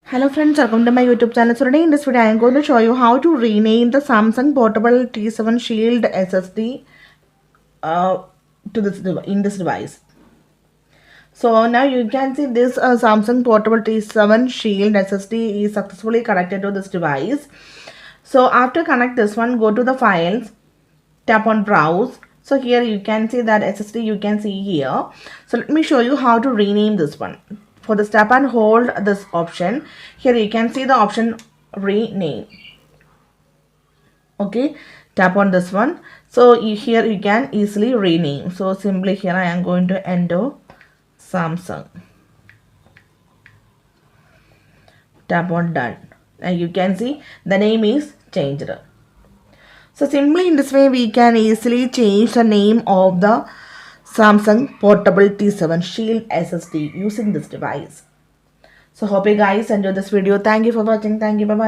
Hello friends, welcome to my YouTube channel. So today in this video I am going to show you how to rename the Samsung portable T7 Shield SSD uh, to in this device. So now you can see this Samsung portable T7 Shield SSD is successfully connected to this device. So after connect this one, go to the files, tap on browse. So here you can see that SSD you can see here. So let me show you how to rename this one. For this, tap and hold this option. Here you can see the option rename. Okay, tap on this one. So here you can easily rename. So simply here I am going to enter Samsung. Tap on done. And you can see the name is changed. So simply in this way we can easily change the name of the Samsung portable T7 Shield SSD using this device. So hope you guys enjoyed this video. Thank you for watching. Thank you. Bye bye.